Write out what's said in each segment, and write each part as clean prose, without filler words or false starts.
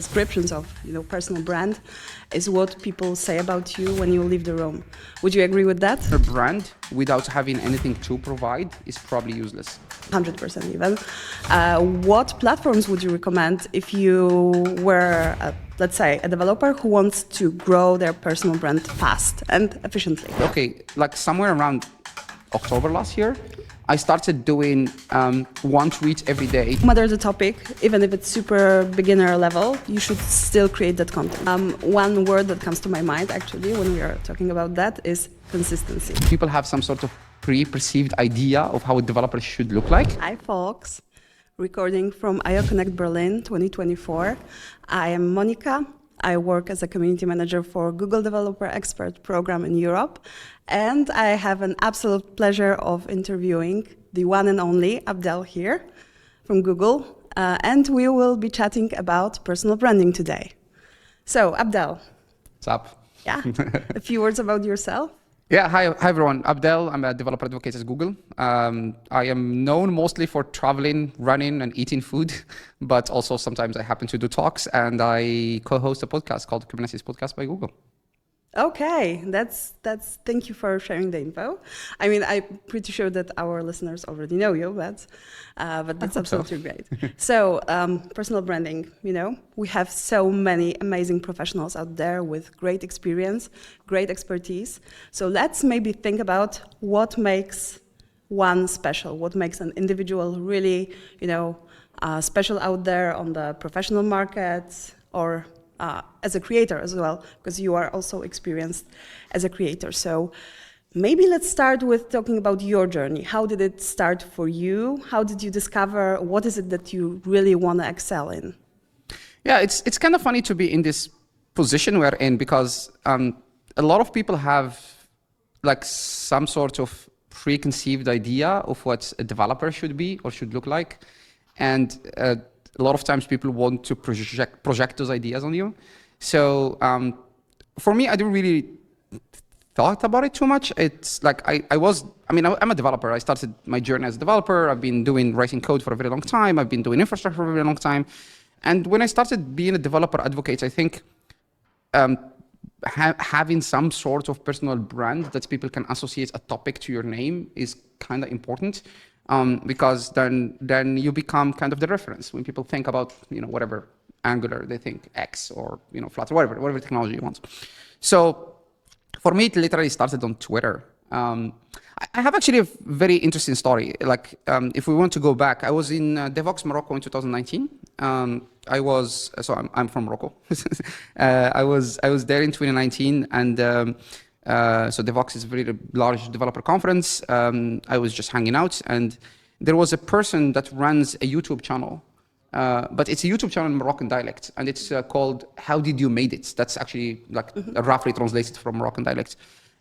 Descriptions of personal brand is what people say about you when you leave the room. Would you agree with that? A brand without having anything to provide is probably useless. 100% even. What platforms would you recommend if you were, let's say, a developer who wants to grow their personal brand fast and efficiently? Okay, like somewhere around October last year, I started doing one tweet every day. No matter the topic, even if it's super beginner level, you should still create that content. One word that comes to my mind actually when we are talking about that is consistency. People have some sort of pre-perceived idea of how a developer should look like. Hi folks, recording from IO Connect Berlin 2024. I am Monica. I work as a community manager for Google Developer Expert Program in Europe, and I have an absolute pleasure of interviewing the one and only Abdel here from Google, and we will be chatting about personal branding today. So, Abdel. What's up? Yeah, a few words about yourself. Yeah, hi everyone. Abdel, I'm a developer advocate at Google. I am known mostly for traveling, running, and eating food, but also sometimes I happen to do talks, and I co-host a podcast called Kubernetes Podcast by Google. Okay, that's. Thank you for sharing the info. I mean, I'm pretty sure that our listeners already know you, but that's absolutely great. So, personal branding. We have so many amazing professionals out there with great experience, great expertise. So let's maybe think about what makes one special. What makes an individual really, special out there on the professional market or as a creator as well, because you are also experienced as a creator. So maybe let's start with talking about your journey. How did it start for you? How did you discover what is it that you really want to excel in? Yeah, it's kind of funny to be in this position we're in because a lot of people have like some sort of preconceived idea of what a developer should be or should look like. And a lot of times people want to project those ideas on you. So for me, I didn't really thought about it too much. It's like I'm a developer. I started my journey as a developer. I've been writing code for a very long time. I've been doing infrastructure for a very long time. And when I started being a developer advocate, I think having some sort of personal brand that people can associate a topic to your name is kind of important. Because then you become kind of the reference when people think about whatever Angular, they think X or Flutter, whatever technology you want. So for me, it literally started on Twitter. I have actually a very interesting story. Like if we want to go back, I was in Devoxx Morocco in 2019. I'm from Morocco. I was there in 2019 and. So Devoxx is a very large developer conference. I was just hanging out and there was a person that runs a YouTube channel, but it's a YouTube channel in Moroccan dialect and it's called How Did You Made It? That's actually like roughly translated from Moroccan dialect.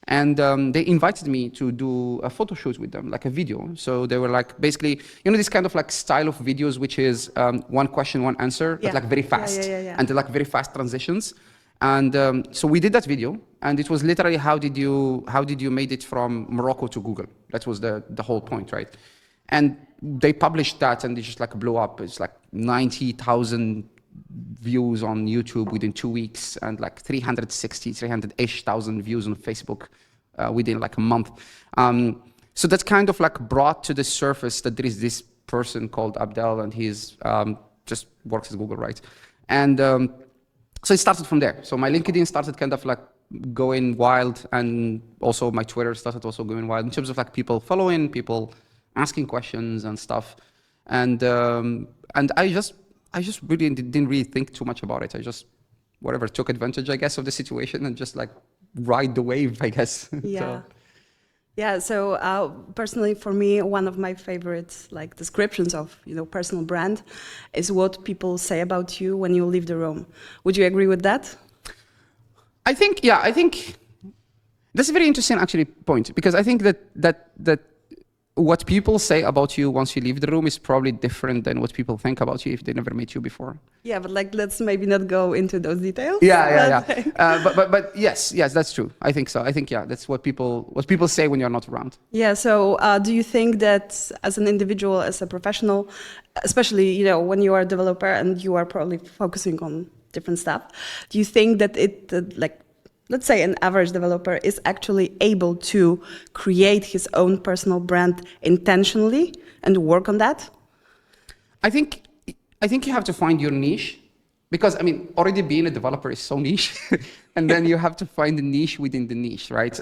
And they invited me to do a photo shoot with them, like a video. So they were like, basically, this kind of like style of videos, which is one question, one answer, but like very fast and like very fast transitions. And so we did that video, and it was literally how did you made it from Morocco to Google? That was the whole point, right? And they published that, and it just like blew up. It's like 90,000 views on YouTube within 2 weeks, and like 300-ish thousand views on Facebook within like a month. So that kind of like brought to the surface that there is this person called Abdel, and he's just works at Google, right? And so it started from there. So my LinkedIn started kind of like going wild, and also my Twitter started also going wild in terms of like people following, people asking questions and stuff. And I just really didn't really think too much about it. I just took advantage, I guess, of the situation and just like ride the wave, I guess. Yeah. Yeah, so personally for me, one of my favorite like descriptions of personal brand is what people say about you when you leave the room. Would you agree with that? I think that's a very interesting actually point, because I think that what people say about you once you leave the room is probably different than what people think about you if they never met you before. Yeah, but like let's maybe not go into those details. Yeah. But yes, that's true. I think so. I think that's what people say when you're not around. Yeah. So do you think that as an individual, as a professional, especially when you are a developer and you are probably focusing on different stuff. Do you think that it, like, let's say an average developer is actually able to create his own personal brand intentionally and work on that? I think you have to find your niche, because I mean, already being a developer is so niche, and then you have to find the niche within the niche, right?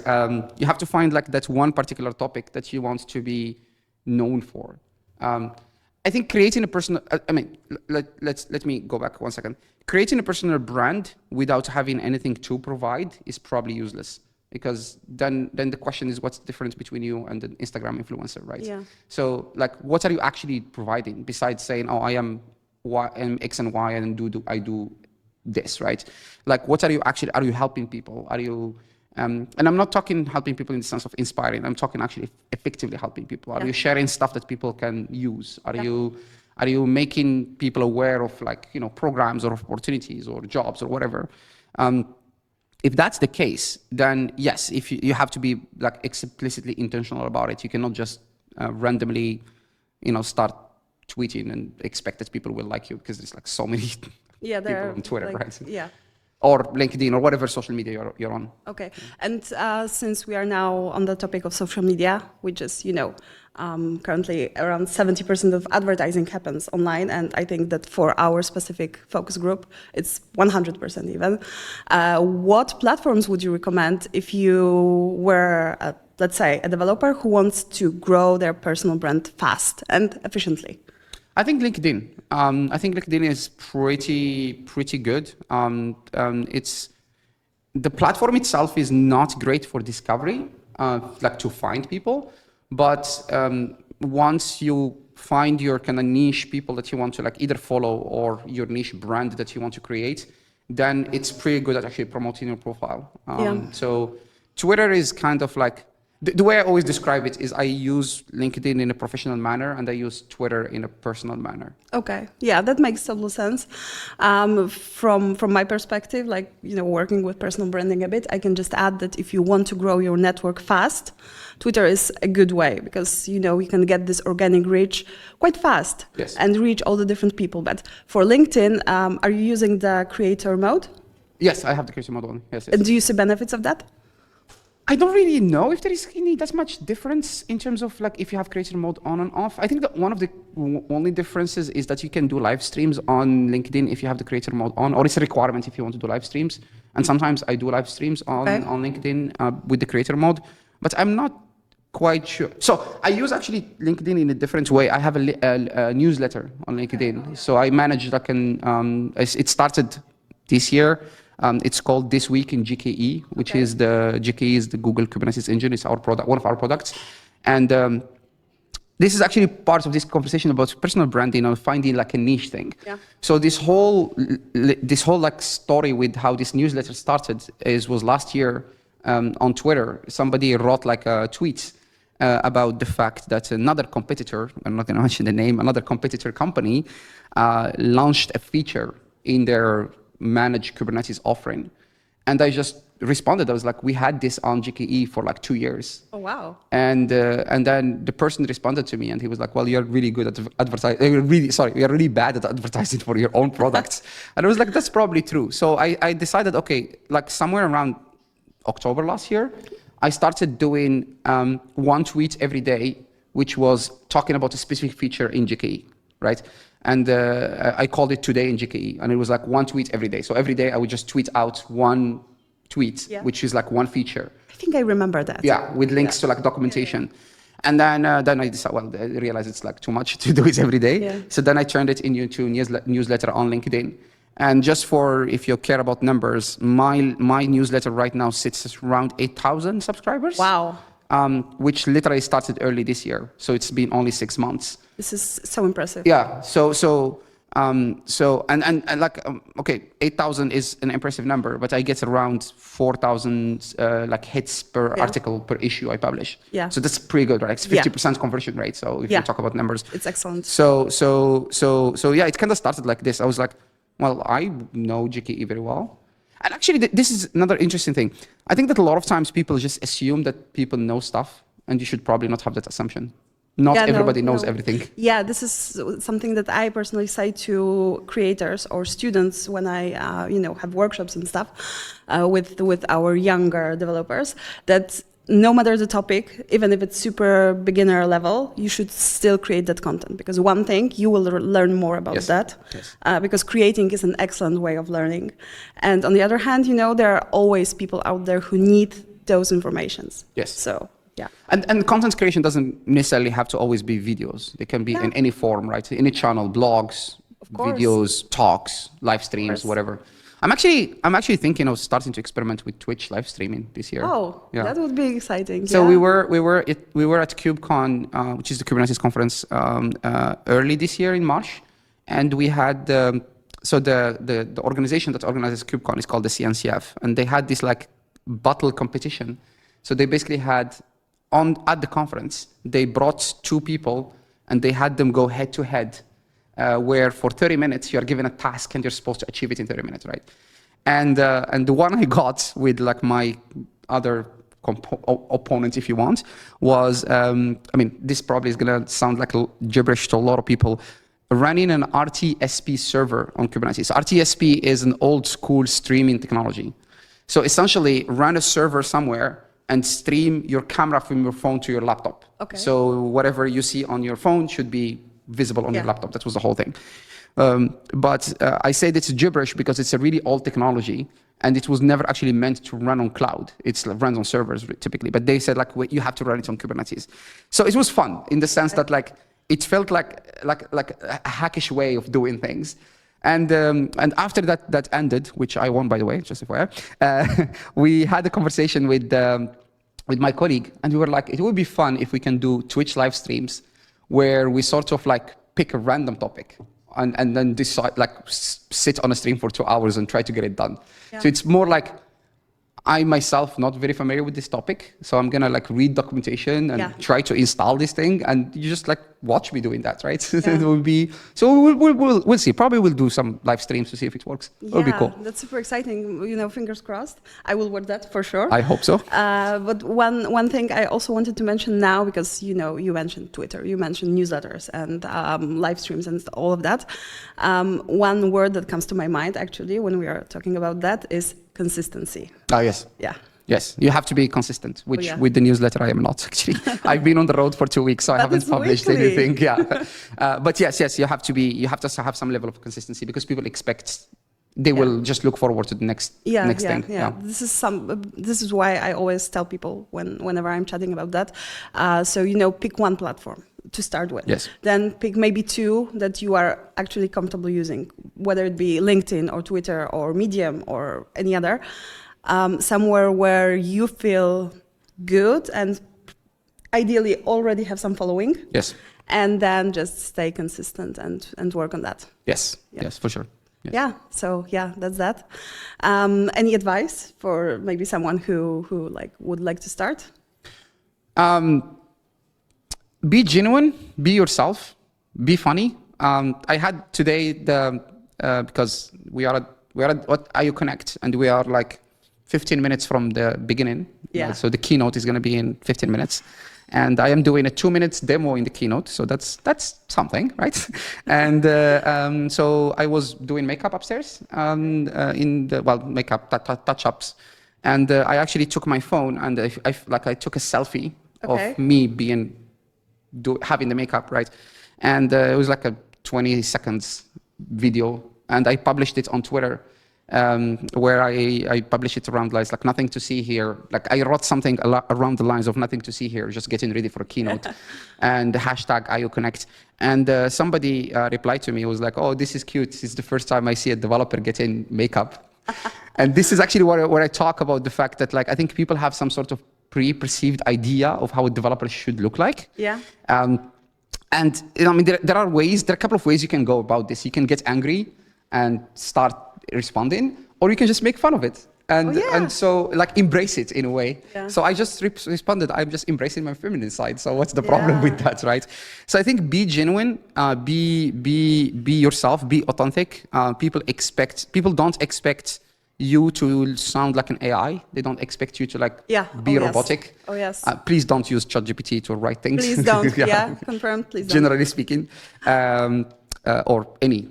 You have to find like that one particular topic that you want to be known for. I think creating a personal, I mean, let me go back 1 second. Creating a personal brand without having anything to provide is probably useless, because then the question is, what's the difference between you and an Instagram influencer, right? Yeah. So like, what are you actually providing besides saying, oh, I am X and Y and I do this, right? Like, what are you helping people? Are you, and I'm not talking helping people in the sense of inspiring, I'm talking actually effectively helping people. Are you sharing stuff that people can use? Are you making people aware of, like, you know, programs or opportunities or jobs or whatever? If that's the case, then yes, if you have to be like explicitly intentional about it. You cannot just randomly, you know, start tweeting and expect that people will like you, because there's like so many people on Twitter, like, right? Yeah. Or LinkedIn or whatever social media you're on. Okay. And since we are now on the topic of social media, which is, you know, currently around 70% of advertising happens online, and I think that for our specific focus group, it's 100% even. What platforms would you recommend if you were, let's say, a developer who wants to grow their personal brand fast and efficiently? I think LinkedIn. I think LinkedIn is pretty good. It's the platform itself is not great for discovery, like to find people. But once you find your kind of niche people that you want to like either follow or your niche brand that you want to create, then it's pretty good at actually promoting your profile. So Twitter is kind of like, the way I always describe it is I use LinkedIn in a professional manner and I use Twitter in a personal manner. Okay, yeah, that makes total sense. From my perspective, like, you know, working with personal branding a bit, I can just add that if you want to grow your network fast, Twitter is a good way, because, you know, you can get this organic reach quite fast. Yes. And reach all the different people. But for LinkedIn, are you using the creator mode? Yes, I have the creator mode on. Yes. And do you see benefits of that? I don't really know if there is any that much difference in terms of like if you have creator mode on and off. I think that one of the only differences is that you can do live streams on LinkedIn if you have the creator mode on, or it's a requirement if you want to do live streams. And sometimes I do live streams on LinkedIn with the creator mode, but I'm not quite sure. So I use actually LinkedIn in a different way. I have a newsletter on LinkedIn. So I manage like it started this year. It's called This Week in GKE, which is GKE is the Google Kubernetes Engine. It's our product, one of our products. And this is actually part of this conversation about personal branding or finding like a niche thing. Yeah. So this whole like story with how this newsletter started was last year on Twitter. Somebody wrote like a tweet about the fact that another competitor, I'm not going to mention the name, another competitor company launched a feature in their managed Kubernetes offering. And I just responded. I was like, we had this on GKE for like 2 years. Oh, wow. And then the person responded to me and he was like, well, you're really good at advertising. You're really bad at advertising for your own products. And I was like, that's probably true. So I decided, okay, like somewhere around October last year, I started doing one tweet every day, which was talking about a specific feature in GKE, right? And I called it Today in GKE, and it was like one tweet every day. So every day I would just tweet out one tweet, which is like one feature. I think I remember that. Yeah, with links to like documentation. And then I decided, well, I realized it's like too much to do it every day. Yeah. So then I turned it into a newsletter on LinkedIn. And just for, if you care about numbers, my newsletter right now sits at around 8,000 subscribers. Wow. Which literally started early this year. So it's been only 6 months. This is so impressive. Yeah. Okay, 8,000 is an impressive number, but I get around 4,000 like hits per article per issue I publish. Yeah. So that's pretty good, right? It's 50% conversion rate. So if you talk about numbers, it's excellent. So yeah, it kind of started like this. I was like, well, I know GKE very well. And actually, this is another interesting thing. I think that a lot of times people just assume that people know stuff, and you should probably not have that assumption. Not Yeah, no, everybody knows no. everything. Yeah, this is something that I personally say to creators or students when I, have workshops and stuff with our younger developers. That no matter the topic, even if it's super beginner level, you should still create that content, because one thing, you will learn more about Yes. that. Yes. Because creating is an excellent way of learning. And on the other hand, there are always people out there who need those informations. Yes. So. Yeah. And content creation doesn't necessarily have to always be videos. They can be in any form, right? Any channel, blogs, Of course. videos, talks, live streams, whatever. I'm actually thinking of starting to experiment with Twitch live streaming this year. Oh, yeah. That would be exciting. So yeah. we were at KubeCon, which is the Kubernetes conference, early this year in March, and we had the organization that organizes KubeCon is called the CNCF, and they had this like battle competition. So they basically had at the conference, they brought two people and they had them go head to head, where for 30 minutes you are given a task and you're supposed to achieve it in 30 minutes, right? And the one I got with like my other opponent, if you want, was, this probably is gonna sound like gibberish to a lot of people, running an RTSP server on Kubernetes. RTSP is an old school streaming technology. So essentially run a server somewhere and stream your camera from your phone to your laptop. Okay. So whatever you see on your phone should be visible on your laptop. That was the whole thing. But I said it's gibberish because it's a really old technology and it was never actually meant to run on cloud. It runs on servers typically, but they said like, wait, you have to run it on Kubernetes. So it was fun in the sense that like, it felt like a hackish way of doing things. And after that ended, which I won, by the way, just FYI, we had a conversation with my colleague, and we were like, it would be fun if we can do Twitch live streams where we sort of like pick a random topic and then decide, like sit on a stream for 2 hours and try to get it done. Yeah. So it's more like, I myself not very familiar with this topic, so I'm gonna like read documentation and try to install this thing, and you just like watch me doing that, right? Yeah. It will be we'll see. Probably we'll do some live streams to see if it works. It'll be cool. That's super exciting. Fingers crossed. I will watch that for sure. I hope so. But one thing I also wanted to mention now, because you mentioned Twitter, you mentioned newsletters and live streams and all of that. One word that comes to my mind actually when we are talking about that is consistency. Oh, yes. Yeah. Yes, you have to be consistent, which with the newsletter I am not actually. I've been on the road for 2 weeks, so I haven't published anything. Yeah, but yes, you have to have some level of consistency because people expect they will just look forward to the next thing. Yeah. This is why I always tell people whenever I'm chatting about that. So pick one platform to start with. Yes. Then pick maybe two that you are actually comfortable using, whether it be LinkedIn or Twitter or Medium or any other. Somewhere where you feel good and ideally already have some following. Yes. And then just stay consistent and work on that. Yes. Yes, for sure. Yes. Yeah. So that's that. Any advice for maybe someone who would like to start? Be genuine. Be yourself. Be funny. I had today because we are at what IO Connect and we are like 15 minutes from the beginning. Yeah. So the keynote is going to be in 15 minutes. And I am doing a 2 minutes demo in the keynote. So that's something, right? And so I was doing makeup upstairs, makeup touch-ups. And I actually took my phone and I took a selfie of me having the makeup, right? And it was like a 20 seconds video. And I published it on Twitter. Where I publish it around like nothing to see here. Like I wrote something around the lines of nothing to see here, just getting ready for a keynote, and the hashtag IO Connect. And somebody replied to me, was like, "Oh, this is cute. It's the first time I see a developer getting makeup." And this is actually where I talk about the fact that like I think people have some sort of pre-perceived idea of how a developer should look like. Yeah. And there are a couple of ways you can go about this. You can get angry and start responding, or you can just make fun of it and so like embrace it in a way. Yeah. So I just responded, I'm just embracing my feminine side. So what's the problem with that, right? So I think be genuine, be yourself, be authentic. People don't expect you to sound like an AI. They don't expect you to like Yeah. be Oh, yes. robotic. Oh, yes. Please don't use ChatGPT to write things. Please don't. Yeah, confirmed. Please don't. Generally speaking, or any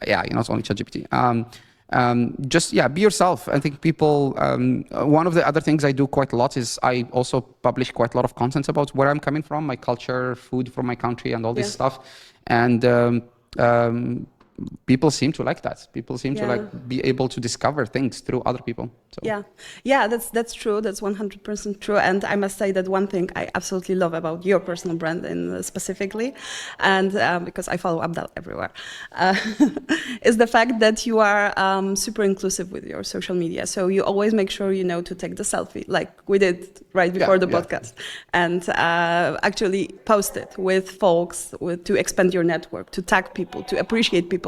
AI, not only ChatGPT. Just be yourself. I think people. One of the other things I do quite a lot is I also publish quite a lot of content about where I'm coming from, my culture, food from my country, and all this stuff. And people seem to like that. People seem to like be able to discover things through other people. So. Yeah, that's true. That's 100% true. And I must say that one thing I absolutely love about your personal brand specifically, and because I follow Abdel everywhere, is the fact that you are super inclusive with your social media. So you always make sure to take the selfie, like we did right before the podcast, and actually post it with folks, to expand your network, to tag people, to appreciate people.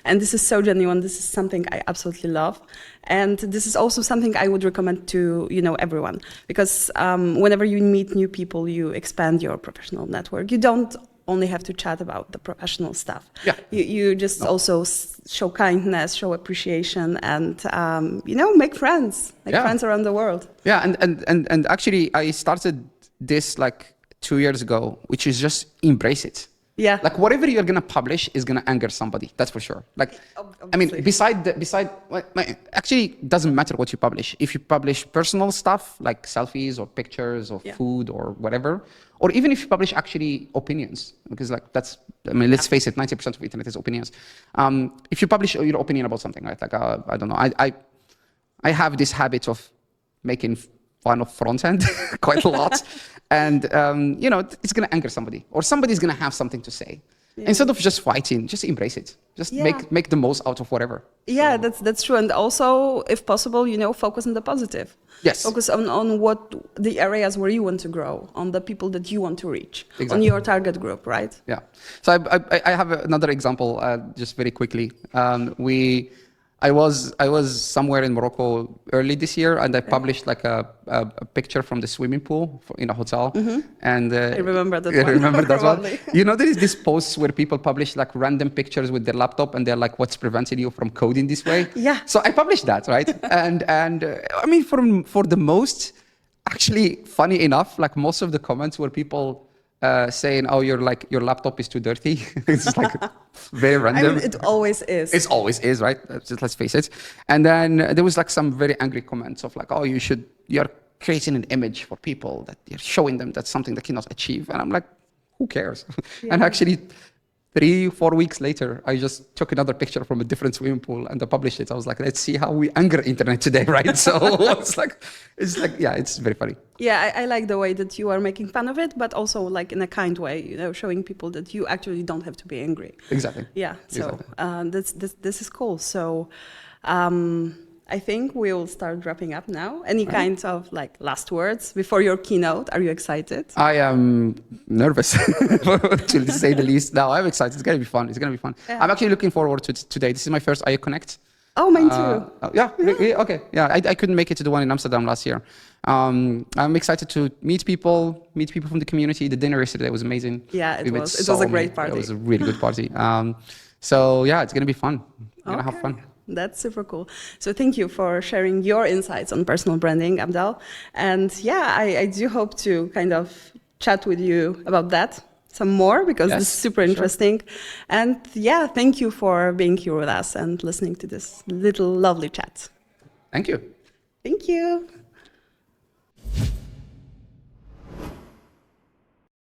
And this is so genuine. This is something I absolutely love. And this is also something I would recommend to everyone, because whenever you meet new people, you expand your professional network. You don't only have to chat about the professional stuff. You just also show kindness, show appreciation, and make friends, friends around the world. And actually I started this like 2 years ago, which is just embrace it. Like whatever you're gonna publish is gonna anger somebody. That's for sure. Like, obviously. Actually, it doesn't matter what you publish. If you publish personal stuff like selfies or pictures or food or whatever, or even if you publish actually opinions, because let's face it, 90% of the internet is opinions. If you publish your opinion about something, right? Like, I don't know. I have this habit of making fun of front end quite a lot. And, it's going to anger somebody, or somebody's going to have something to say. Instead of just fighting, just embrace it. Just make the most out of whatever. Yeah, that's true. And also, if possible, focus on the positive. Yes. Focus on what the areas where you want to grow, on the people that you want to reach, exactly. on your target group, right? Yeah. So I have another example, just very quickly. I was somewhere in Morocco early this year, and I published like a picture from the swimming pool in a hotel. And I remember that one. Remember that one? There is this posts where people publish like random pictures with their laptop, and they're like, "What's preventing you from coding this way?" Yeah. So I published that, right? and I mean, for the most, actually, funny enough, like most of the comments were people saying, "Oh, your laptop is too dirty." It's like very random. I mean, it always is. It always is, right? Let's face it. And then there was like some very angry comments of like, "Oh, you're creating an image for people that you're showing them that's something they cannot achieve." And I'm like, who cares? And actually, 3-4 weeks later, I just took another picture from a different swimming pool and I published it. I was like, let's see how we anger internet today, right? So it's like, it's very funny. Yeah, I like the way that you are making fun of it, but also like in a kind way, showing people that you actually don't have to be angry. Exactly. Yeah. So this is cool. So I think we'll start wrapping up now. Any kind of like last words before your keynote? Are you excited? I am nervous, to say the least. No, I'm excited. It's gonna be fun. Yeah. I'm actually looking forward to today. This is my first IO Connect. Oh, mine too. Okay. Yeah, I couldn't make it to the one in Amsterdam last year. I'm excited to meet people from the community. The dinner yesterday was amazing. Yeah, it was a great party. It was a really good party. So yeah, it's gonna be fun. We're gonna have fun. That's super cool. So thank you for sharing your insights on personal branding, Abdel. And yeah, I do hope to kind of chat with you about that some more, because this is super interesting. Sure. And yeah, thank you for being here with us and listening to this little lovely chat. Thank you. Thank you.